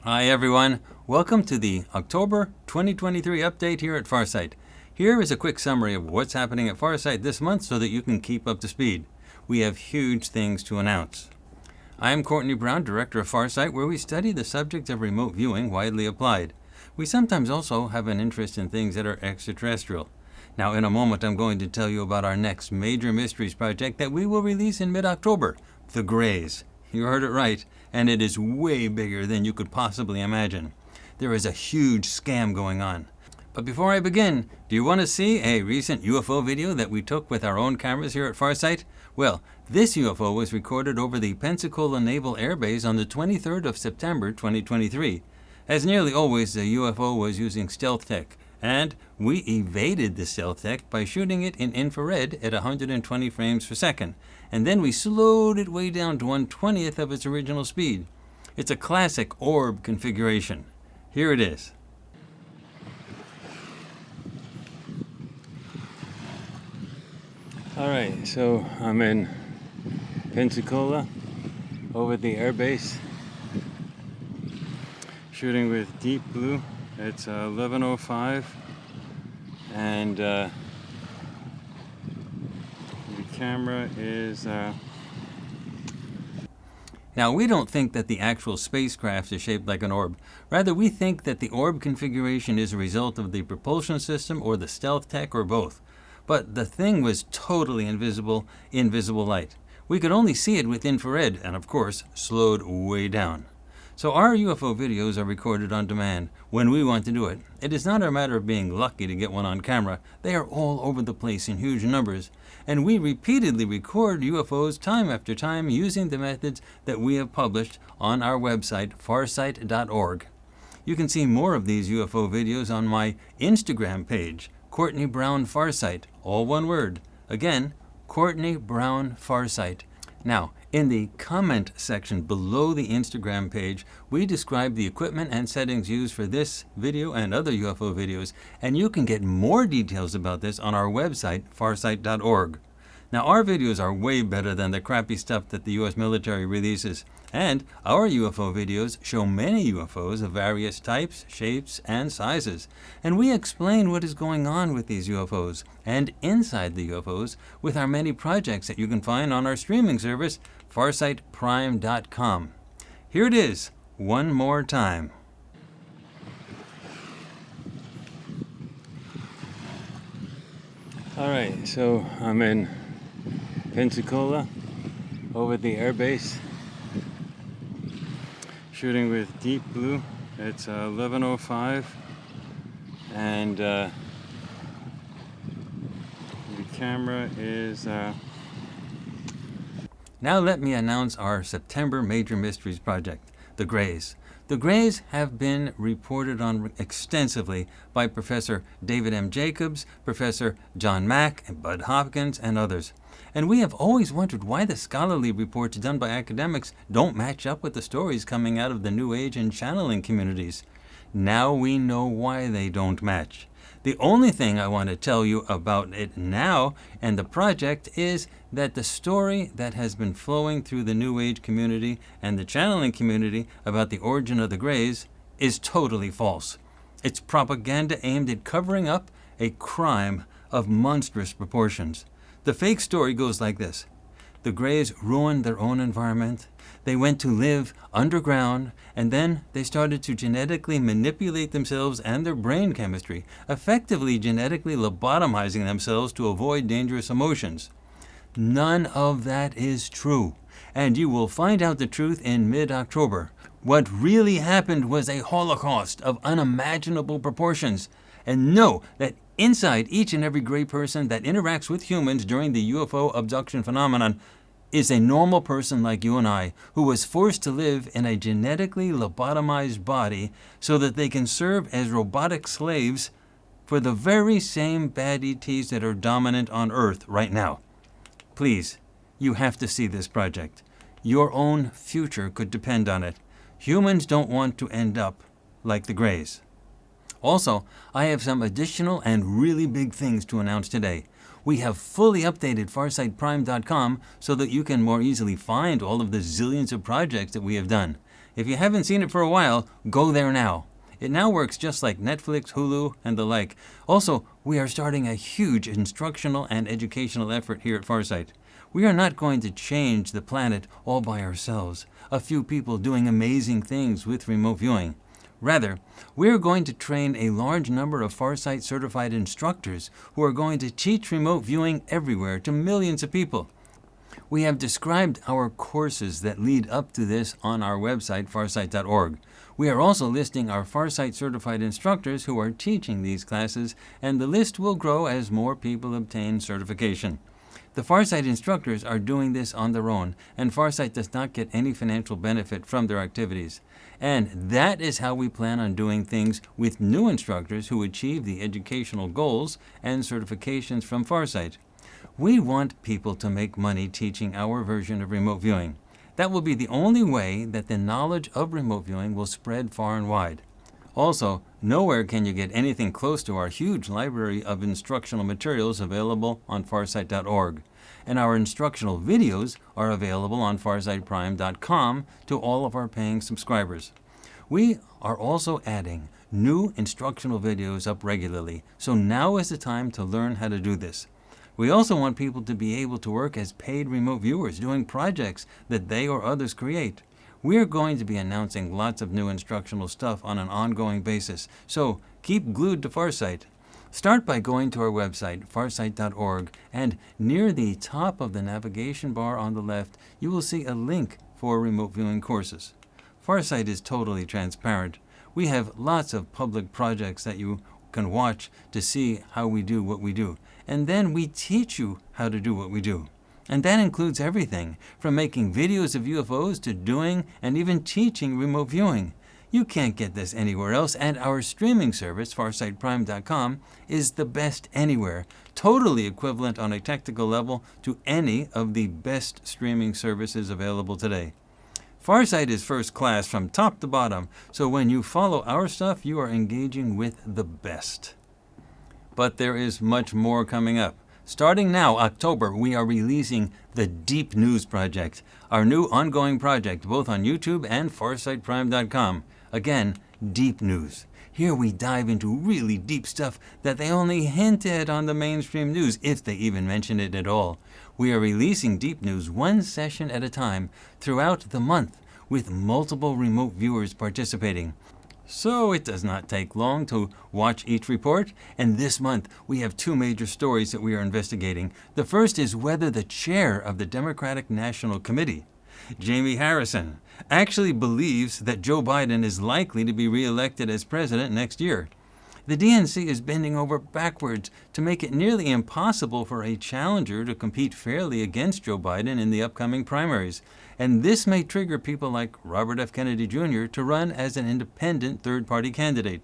Hi everyone, welcome to the October 2023 update here at Farsight. Here is a quick summary of what's happening at Farsight this month so that you can keep up to speed. We have huge things to announce. I am Courtney Brown, Director of Farsight, where we study the subject of remote viewing widely applied. We sometimes also have an interest in things that are extraterrestrial. Now in a moment I'm going to tell you about our next major mysteries project that we will release in mid-October, The Greys. You heard it right, and it is way bigger than you could possibly imagine. There is a huge scam going on. But before I begin, do you want to see a recent UFO video that we took with our own cameras here at Farsight? Well, this UFO was recorded over the Pensacola Naval Air Base on the 23rd of September 2023. As nearly always, the UFO was using stealth tech, and we evaded the stealth tech by shooting it in infrared at 120 frames per second, and then we slowed it way down to 1/20th of its original speed. It's a classic orb configuration. Here it is. Alright, so I'm in Pensacola over at the airbase, shooting with deep blue. It's 11:05, and the camera is... Now, we don't think that the actual spacecraft is shaped like an orb. Rather, we think that the orb configuration is a result of the propulsion system or the stealth tech or both. But the thing was totally invisible in visible light. We could only see it with infrared and, of course, slowed way down. So our UFO videos are recorded on demand when we want to do it. It is not a matter of being lucky to get one on camera. They are all over the place in huge numbers. And we repeatedly record UFOs time after time using the methods that we have published on our website, farsight.org. You can see more of these UFO videos on my Instagram page, Courtney Brown Farsight, all one word. Again, Courtney Brown Farsight. Now, in the comment section below the Instagram page, we describe the equipment and settings used for this video and other UFO videos, and you can get more details about this on our website, farsight.org. Now, our videos are way better than the crappy stuff that the US military releases, and our UFO videos show many UFOs of various types, shapes, and sizes, and we explain what is going on with these UFOs and inside the UFOs with our many projects that you can find on our streaming service, farsightprime.com. Here it is, one more time. Alright, so I'm in Pensacola over at the airbase, shooting with deep blue. It's 11:05, and the camera is... Now let me announce our September Major Mysteries project, The Greys. The Greys have been reported on extensively by Professor David M. Jacobs, Professor John Mack, and Bud Hopkins, and others. And we have always wondered why the scholarly reports done by academics don't match up with the stories coming out of the New Age and channeling communities. Now we know why they don't match. The only thing I want to tell you about it now and the project is that the story that has been flowing through the New Age community and the channeling community about the origin of the Greys is totally false. It's propaganda aimed at covering up a crime of monstrous proportions. The fake story goes like this. The Greys ruined their own environment. They went to live underground, and then they started to genetically manipulate themselves and their brain chemistry, effectively genetically lobotomizing themselves to avoid dangerous emotions. None of that is true, and you will find out the truth in mid-October. What really happened was a holocaust of unimaginable proportions. And know that inside each and every Grey person that interacts with humans during the UFO abduction phenomenon is a normal person like you and I, who was forced to live in a genetically lobotomized body so that they can serve as robotic slaves for the very same bad ETs that are dominant on Earth right now. Please, you have to see this project. Your own future could depend on it. Humans don't want to end up like the Greys. Also, I have some additional and really big things to announce today. We have fully updated farsightprime.com so that you can more easily find all of the zillions of projects that we have done. If you haven't seen it for a while, go there now. It now works just like Netflix, Hulu, and the like. Also, we are starting a huge instructional and educational effort here at Farsight. We are not going to change the planet all by ourselves, a few people doing amazing things with remote viewing. Rather, we are going to train a large number of Farsight certified instructors who are going to teach remote viewing everywhere to millions of people. We have described our courses that lead up to this on our website, farsight.org. We are also listing our Farsight certified instructors who are teaching these classes, and the list will grow as more people obtain certification. The Farsight instructors are doing this on their own, and Farsight does not get any financial benefit from their activities. And that is how we plan on doing things with new instructors who achieve the educational goals and certifications from Farsight. We want people to make money teaching our version of remote viewing. That will be the only way that the knowledge of remote viewing will spread far and wide. Also, nowhere can you get anything close to our huge library of instructional materials available on farsight.org. And our instructional videos are available on farsightprime.com to all of our paying subscribers. We are also adding new instructional videos up regularly, so now is the time to learn how to do this. We also want people to be able to work as paid remote viewers doing projects that they or others create. We are going to be announcing lots of new instructional stuff on an ongoing basis, so keep glued to Farsight. Start by going to our website, farsight.org, and near the top of the navigation bar on the left, you will see a link for remote viewing courses. Farsight is totally transparent. We have lots of public projects that you can watch to see how we do what we do. And then we teach you how to do what we do. And that includes everything, from making videos of UFOs to doing and even teaching remote viewing. You can't get this anywhere else, and our streaming service, farsightprime.com, is the best anywhere, totally equivalent on a technical level to any of the best streaming services available today. Farsight is first class from top to bottom, so when you follow our stuff, you are engaging with the best. But there is much more coming up. Starting now, October, we are releasing the Deep News Project, our new ongoing project both on YouTube and farsightprime.com. Again, Deep News. Here we dive into really deep stuff that they only hint at on the mainstream news, if they even mention it at all. We are releasing Deep News one session at a time throughout the month, with multiple remote viewers participating. So it does not take long to watch each report, and this month we have two major stories that we are investigating. The first is whether the chair of the Democratic National Committee, Yeme Jeaneé, actually believes that Joe Biden is likely to be reelected as president next year. The DNC is bending over backwards to make it nearly impossible for a challenger to compete fairly against Joe Biden in the upcoming primaries. And this may trigger people like Robert F. Kennedy Jr. to run as an independent third-party candidate.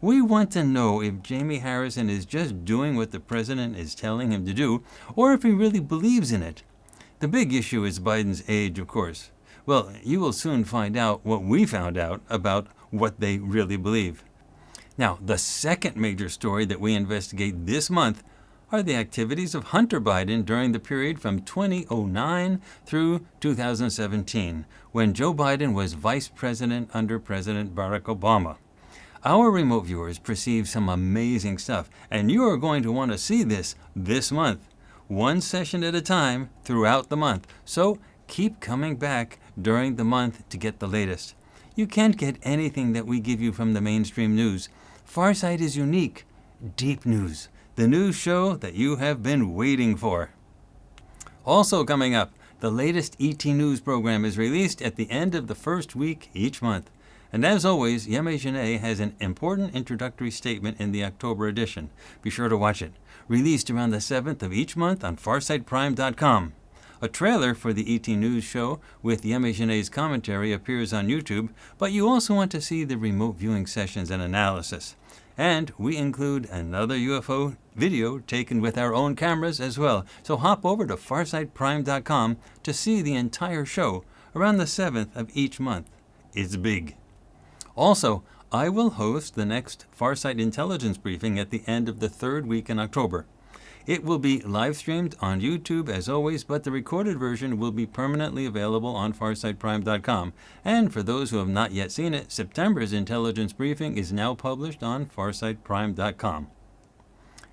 We want to know if Yeme Jeaneé is just doing what the president is telling him to do, or if he really believes in it. The big issue is Biden's age, of course. Well, you will soon find out what we found out about what they really believe. Now, the second major story that we investigate this month are the activities of Hunter Biden during the period from 2009 through 2017, when Joe Biden was vice president under President Barack Obama. Our remote viewers perceive some amazing stuff, and you are going to want to see this month, one session at a time throughout the month. So keep coming back during the month to get the latest. You can't get anything that we give you from the mainstream news. Farsight is unique. Deep News, the news show that you have been waiting for. Also coming up, the latest ET News program is released at the end of the first week each month. And as always, Yeme Jeaneé has an important introductory statement in the October edition. Be sure to watch it. Released around the 7th of each month on farsightprime.com. A trailer for the ET News show with Yeme Jeanéé's commentary appears on YouTube, but you also want to see the remote viewing sessions and analysis. And we include another UFO video taken with our own cameras as well. So hop over to farsightprime.com to see the entire show around the 7th of each month. It's big. Also, I will host the next Farsight Intelligence Briefing at the end of the third week in October. It will be live streamed on YouTube as always, but the recorded version will be permanently available on FarsightPrime.com. And for those who have not yet seen it, September's intelligence briefing is now published on FarsightPrime.com.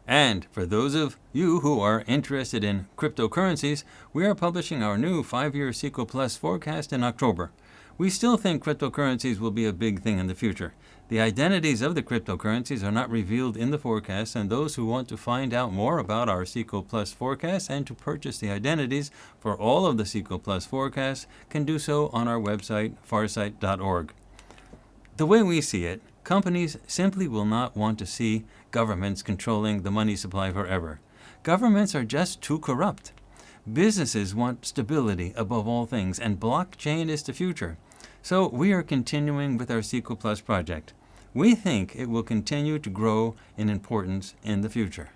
And for those of you who are interested in cryptocurrencies, we are publishing our new 5-year Sequel Plus forecast in October. We still think cryptocurrencies will be a big thing in the future. The identities of the cryptocurrencies are not revealed in the forecast, and those who want to find out more about our Sequel Plus forecast and to purchase the identities for all of the Sequel Plus forecasts can do so on our website, farsight.org. The way we see it, companies simply will not want to see governments controlling the money supply forever. Governments are just too corrupt. Businesses want stability above all things, and blockchain is the future. So we are continuing with our Sequel Plus project. We think it will continue to grow in importance in the future.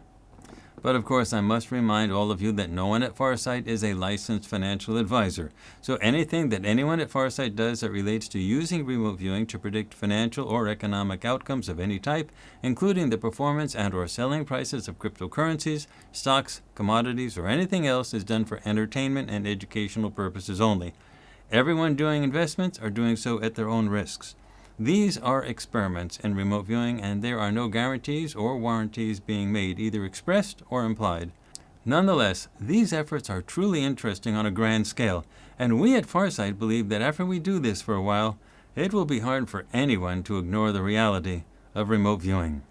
But of course, I must remind all of you that no one at Farsight is a licensed financial advisor. So anything that anyone at Farsight does that relates to using remote viewing to predict financial or economic outcomes of any type, including the performance and or selling prices of cryptocurrencies, stocks, commodities, or anything else, is done for entertainment and educational purposes only. Everyone doing investments are doing so at their own risks. These are experiments in remote viewing, and there are no guarantees or warranties being made, either expressed or implied. Nonetheless, these efforts are truly interesting on a grand scale, and we at Farsight believe that after we do this for a while, it will be hard for anyone to ignore the reality of remote viewing.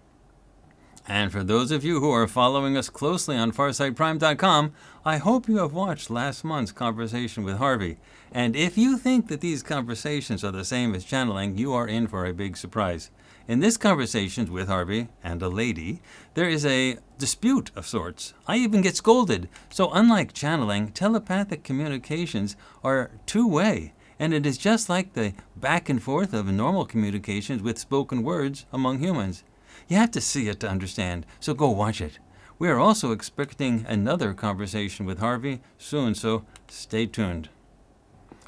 And for those of you who are following us closely on FarsightPrime.com, I hope you have watched last month's conversation with Harvey. And if you think that these conversations are the same as channeling, you are in for a big surprise. In this conversation with Harvey and a lady, there is a dispute of sorts. I even get scolded. So unlike channeling, telepathic communications are two-way. And it is just like the back and forth of normal communications with spoken words among humans. You have to see it to understand, so go watch it. We are also expecting another conversation with Harvey soon, so stay tuned.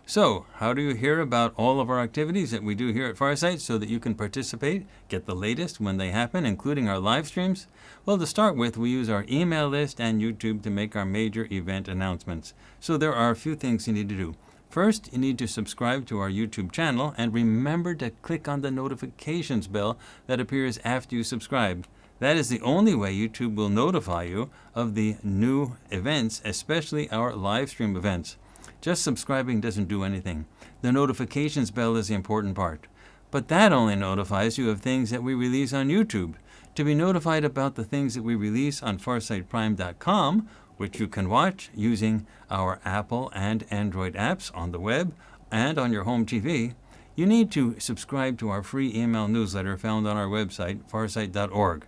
So, how do you hear about all of our activities that we do here at Farsight so that you can participate, get the latest when they happen, including our live streams? Well, to start with, we use our email list and YouTube to make our major event announcements. So there are a few things you need to do. First, you need to subscribe to our YouTube channel and remember to click on the notifications bell that appears after you subscribe. That is the only way YouTube will notify you of the new events, especially our live stream events. Just subscribing doesn't do anything. The notifications bell is the important part. But that only notifies you of things that we release on YouTube. To be notified about the things that we release on FarsightPrime.com, which you can watch using our Apple and Android apps on the web and on your home TV, you need to subscribe to our free email newsletter found on our website, farsight.org.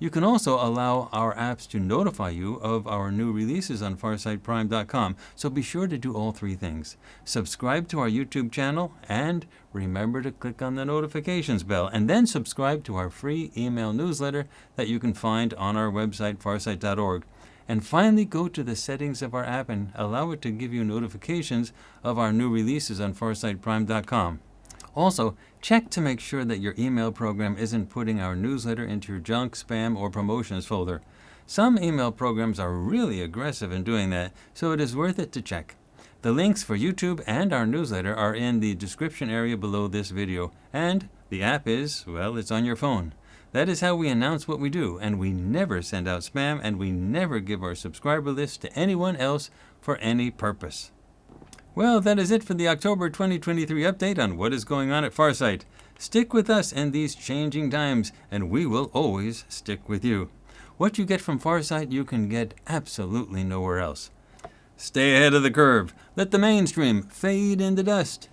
You can also allow our apps to notify you of our new releases on FarsightPrime.com, so be sure to do all three things. Subscribe to our YouTube channel, and remember to click on the notifications bell, and then subscribe to our free email newsletter that you can find on our website, farsight.org. And finally, go to the settings of our app and allow it to give you notifications of our new releases on FarsightPrime.com. Also, check to make sure that your email program isn't putting our newsletter into your junk, spam, or promotions folder. Some email programs are really aggressive in doing that, so it is worth it to check. The links for YouTube and our newsletter are in the description area below this video, and the app is, well, it's on your phone. That is how we announce what we do, and we never send out spam, and we never give our subscriber list to anyone else for any purpose. Well, that is it for the October 2023 update on what is going on at Farsight. Stick with us in these changing times, and we will always stick with you. What you get from Farsight, you can get absolutely nowhere else. Stay ahead of the curve. Let the mainstream fade in the dust.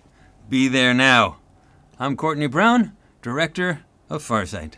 Be there now. I'm Courtney Brown, Director of Farsight.